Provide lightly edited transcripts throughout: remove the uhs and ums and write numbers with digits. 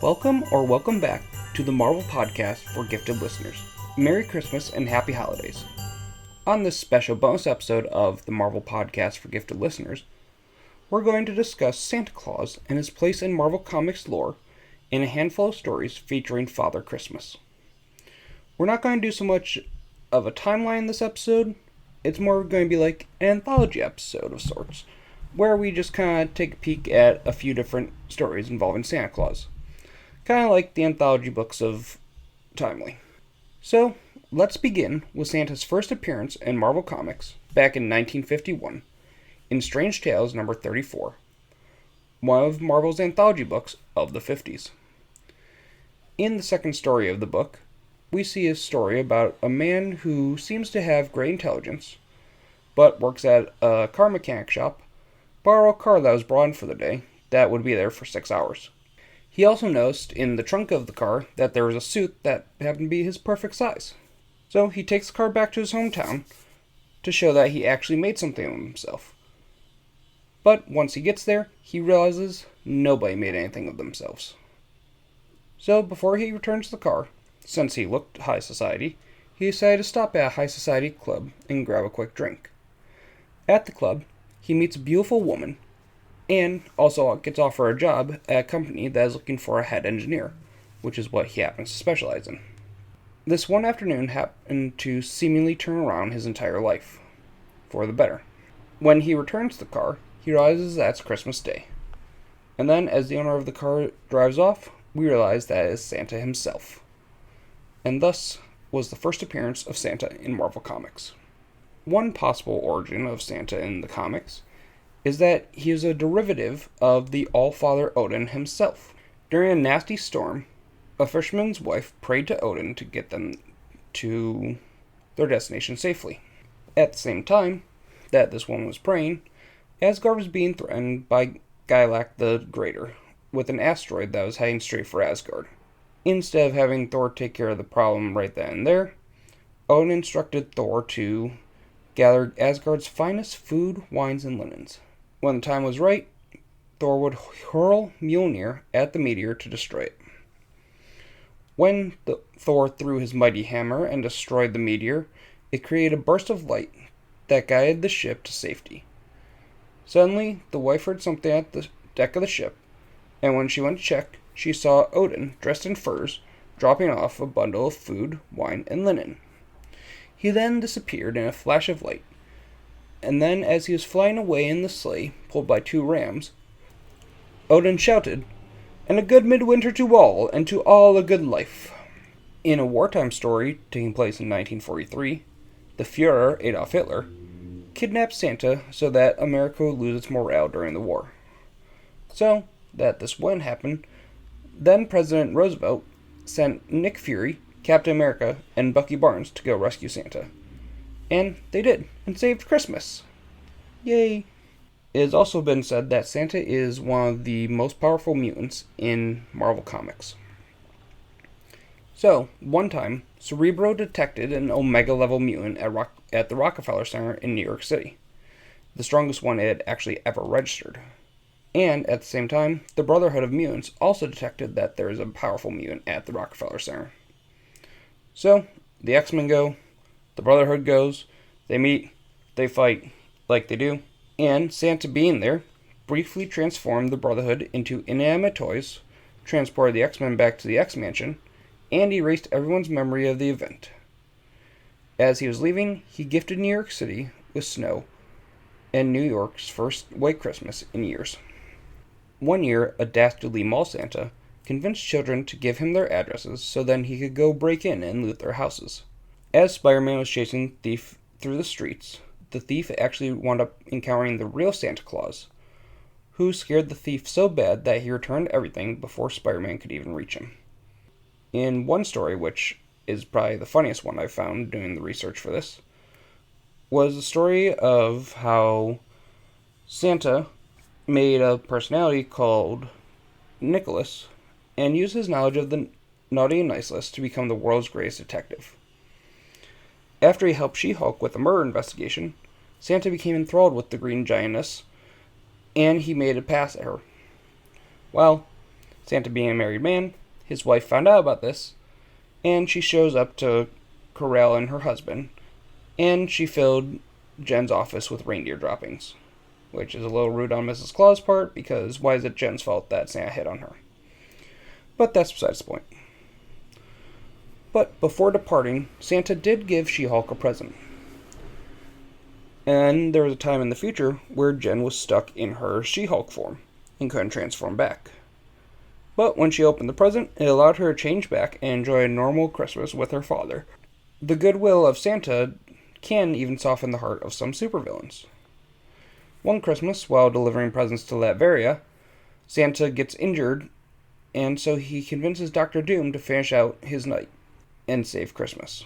Welcome back to the Marvel Podcast for gifted listeners. Merry Christmas and Happy Holidays. On this special bonus episode of the Marvel Podcast for gifted listeners, we're going to discuss Santa Claus and his place in Marvel Comics lore in a handful of stories featuring Father Christmas. We're not going to do so much of a timeline this episode. It's more going to be like an anthology episode of sorts, where we just kind of take a peek at a few different stories involving Santa Claus. Kind of like the anthology books of Timely. So, let's begin with Santa's first appearance in Marvel Comics back in 1951 in Strange Tales number 34, one of Marvel's anthology books of the 50s. In the second story of the book, we see a story about a man who seems to have great intelligence, but works at a car mechanic shop, borrow a car that was brought in for the day that would be there for 6 hours. He also noticed in the trunk of the car that there was a suit that happened to be his perfect size. So he takes the car back to his hometown to show that he actually made something of himself. But once he gets there, he realizes nobody made anything of themselves. So before he returns the car, since he looked high society, he decided to stop at a high society club and grab a quick drink. At the club, he meets a beautiful woman, and also gets offered a job at a company that is looking for a head engineer, which is what he happens to specialize in. This one afternoon happened to seemingly turn around his entire life, for the better. When he returns the car, he realizes that it's Christmas Day. And then, as the owner of the car drives off, we realize that it is Santa himself. And thus was the first appearance of Santa in Marvel Comics. One possible origin of Santa in the comics is that he is a derivative of the All-Father Odin himself. During a nasty storm, a fisherman's wife prayed to Odin to get them to their destination safely. At the same time that this woman was praying, Asgard was being threatened by Gilak the Greater with an asteroid that was heading straight for Asgard. Instead of having Thor take care of the problem right then and there, Odin instructed Thor to gather Asgard's finest food, wines, and linens. When the time was right, Thor would hurl Mjolnir at the meteor to destroy it. When Thor threw his mighty hammer and destroyed the meteor, it created a burst of light that guided the ship to safety. Suddenly, the wife heard something at the deck of the ship, and when she went to check, she saw Odin, dressed in furs, dropping off a bundle of food, wine, and linen. He then disappeared in a flash of light. And then, as he was flying away in the sleigh, pulled by 2 rams, Odin shouted, "And a good midwinter to all, and to all a good life." In a wartime story taking place in 1943, the Fuhrer, Adolf Hitler, kidnapped Santa so that America would lose its morale during the war. So that this wouldn't happen, then President Roosevelt sent Nick Fury, Captain America, and Bucky Barnes to go rescue Santa. And they did, and saved Christmas. Yay! It has also been said that Santa is one of the most powerful mutants in Marvel Comics. So, one time, Cerebro detected an Omega-level mutant at the Rockefeller Center in New York City, the strongest one it had actually ever registered. And, at the same time, the Brotherhood of Mutants also detected that there is a powerful mutant at the Rockefeller Center. So, the X-Men go, the Brotherhood goes, they meet, they fight, like they do, and Santa being there, briefly transformed the Brotherhood into inanimate toys, transported the X-Men back to the X-Mansion, and erased everyone's memory of the event. As he was leaving, he gifted New York City with snow, and New York's first white Christmas in years. One year, a dastardly mall Santa convinced children to give him their addresses so then he could go break in and loot their houses. As Spider-Man was chasing the thief through the streets, the thief actually wound up encountering the real Santa Claus, who scared the thief so bad that he returned everything before Spider-Man could even reach him. In one story, which is probably the funniest one I found doing the research for this, was the story of how Santa made a personality called Nicholas and used his knowledge of the naughty and nice list to become the world's greatest detective. After he helped She-Hulk with a murder investigation, Santa became enthralled with the Green Giantess, and he made a pass at her. Well, Santa being a married man, his wife found out about this, and she shows up to corral in her husband, and she filled Jen's office with reindeer droppings, which is a little rude on Mrs. Claus' part, because why is it Jen's fault that Santa hit on her? But that's besides the point. But before departing, Santa did give She-Hulk a present. And there was a time in the future where Jen was stuck in her She-Hulk form and couldn't transform back. But when she opened the present, it allowed her to change back and enjoy a normal Christmas with her father. The goodwill of Santa can even soften the heart of some supervillains. One Christmas, while delivering presents to Latveria, Santa gets injured, and so he convinces Dr. Doom to finish out his night and save Christmas.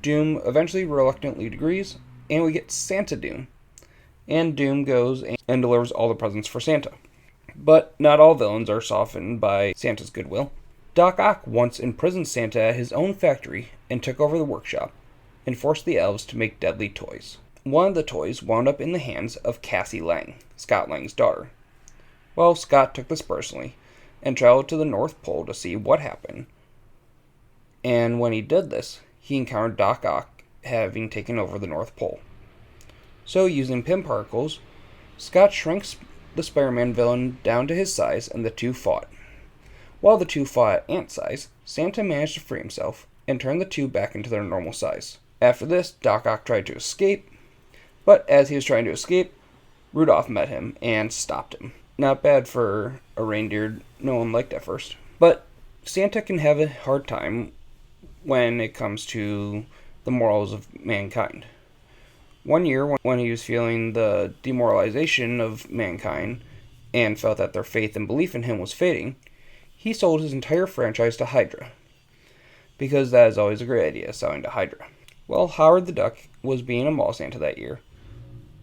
Doom eventually reluctantly agrees, and we get Santa Doom. And Doom goes and delivers all the presents for Santa. But not all villains are softened by Santa's goodwill. Doc Ock once imprisoned Santa at his own factory and took over the workshop and forced the elves to make deadly toys. One of the toys wound up in the hands of Cassie Lang, Scott Lang's daughter. Well, Scott took this personally and traveled to the North Pole to see what happened. And when he did this, he encountered Doc Ock having taken over the North Pole. So, using Pym particles, Scott shrinks the Spider-Man villain down to his size, and the two fought. While the two fought at ant size, Santa managed to free himself and turn the two back into their normal size. After this, Doc Ock tried to escape, but as he was trying to escape, Rudolph met him and stopped him. Not bad for a reindeer no one liked at first. But Santa can have a hard time when it comes to the morals of mankind. One year, when he was feeling the demoralization of mankind and felt that their faith and belief in him was fading, he sold his entire franchise to Hydra. Because that is always a great idea, selling to Hydra. Well, Howard the Duck was being a mall Santa that year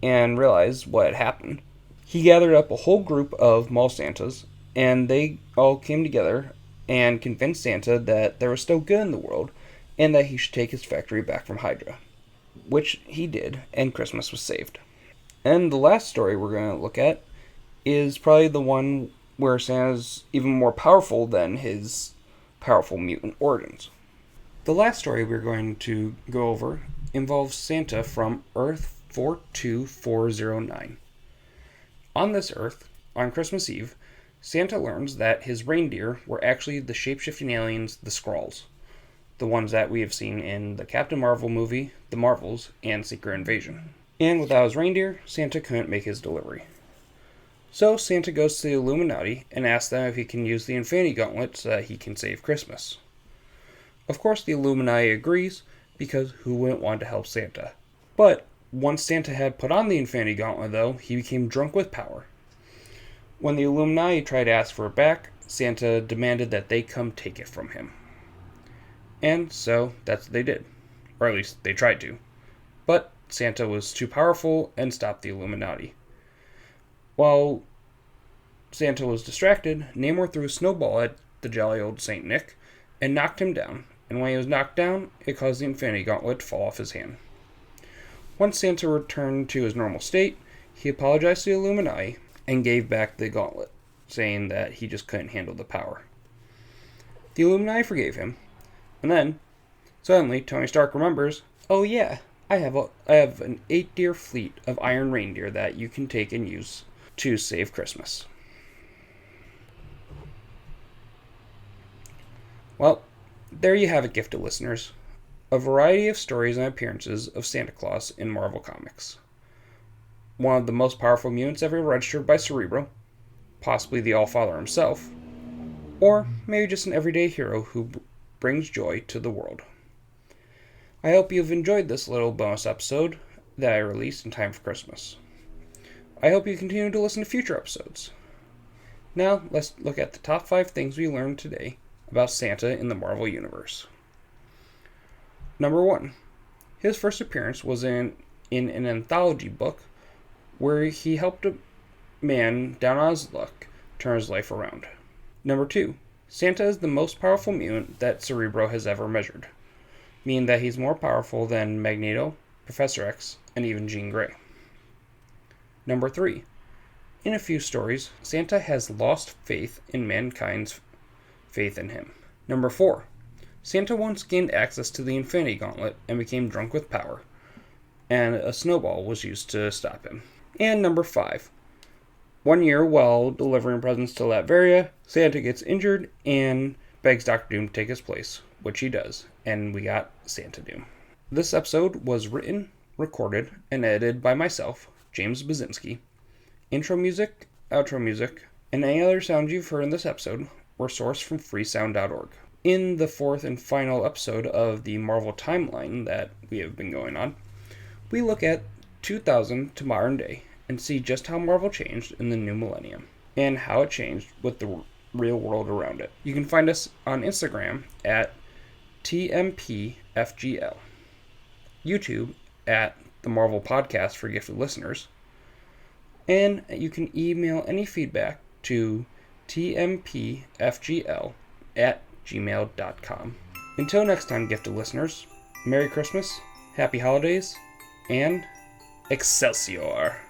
and realized what had happened. He gathered up a whole group of mall Santas, and they all came together and convinced Santa that there was still good in the world and that he should take his factory back from Hydra. Which he did, and Christmas was saved. And the last story we're going to look at is probably the one where Santa's even more powerful than his powerful mutant origins. The last story we're going to go over involves Santa from Earth 42409. On this Earth, on Christmas Eve, Santa learns that his reindeer were actually the shape-shifting aliens, the Skrulls. The ones that we have seen in the Captain Marvel movie, The Marvels, and Secret Invasion. And without his reindeer, Santa couldn't make his delivery. So Santa goes to the Illuminati and asks them if he can use the Infinity Gauntlet so that he can save Christmas. Of course, the Illuminati agrees, because who wouldn't want to help Santa? But once Santa had put on the Infinity Gauntlet, though, he became drunk with power. When the Illuminati tried to ask for it back, Santa demanded that they come take it from him. And so, that's what they did. Or at least, they tried to. But Santa was too powerful and stopped the Illuminati. While Santa was distracted, Namor threw a snowball at the jolly old Saint Nick and knocked him down. And when he was knocked down, it caused the Infinity Gauntlet to fall off his hand. Once Santa returned to his normal state, he apologized to the Illuminati and gave back the gauntlet, saying that he just couldn't handle the power. The Illuminati forgave him. And then, suddenly, Tony Stark remembers, oh yeah, I have an 8-deer fleet of iron reindeer that you can take and use to save Christmas. Well, there you have it, gifted listeners. A variety of stories and appearances of Santa Claus in Marvel Comics. One of the most powerful mutants ever registered by Cerebro, possibly the All-Father himself, or maybe just an everyday hero who brings joy to the world. I hope you've enjoyed this little bonus episode that I released in time for Christmas. I hope you continue to listen to future episodes. Now, let's look at the top 5 things we learned today about Santa in the Marvel Universe. Number 1. His first appearance was in an anthology book where he helped a man down on his luck turn his life around. Number 2. Santa is the most powerful mutant that Cerebro has ever measured, meaning that he's more powerful than Magneto, Professor X, and even Jean Grey. Number 3. In a few stories, Santa has lost faith in mankind's faith in him. Number 4. Santa once gained access to the Infinity Gauntlet and became drunk with power, and a snowball was used to stop him. And number 5. One year, while delivering presents to Latveria, Santa gets injured and begs Dr. Doom to take his place, which he does, and we got Santa Doom. This episode was written, recorded, and edited by myself, James Bazinski. Intro music, outro music, and any other sounds you've heard in this episode were sourced from freesound.org. In the 4th and final episode of the Marvel timeline that we have been going on, we look at 2000 to modern day and see just how Marvel changed in the new millennium and how it changed with the real world around it. You can find us on Instagram at TMPFGL, YouTube at the Marvel Podcast for Gifted Listeners, and you can email any feedback to tmpfgl@gmail.com. Until next time, gifted listeners, Merry Christmas, Happy Holidays, and Excelsior!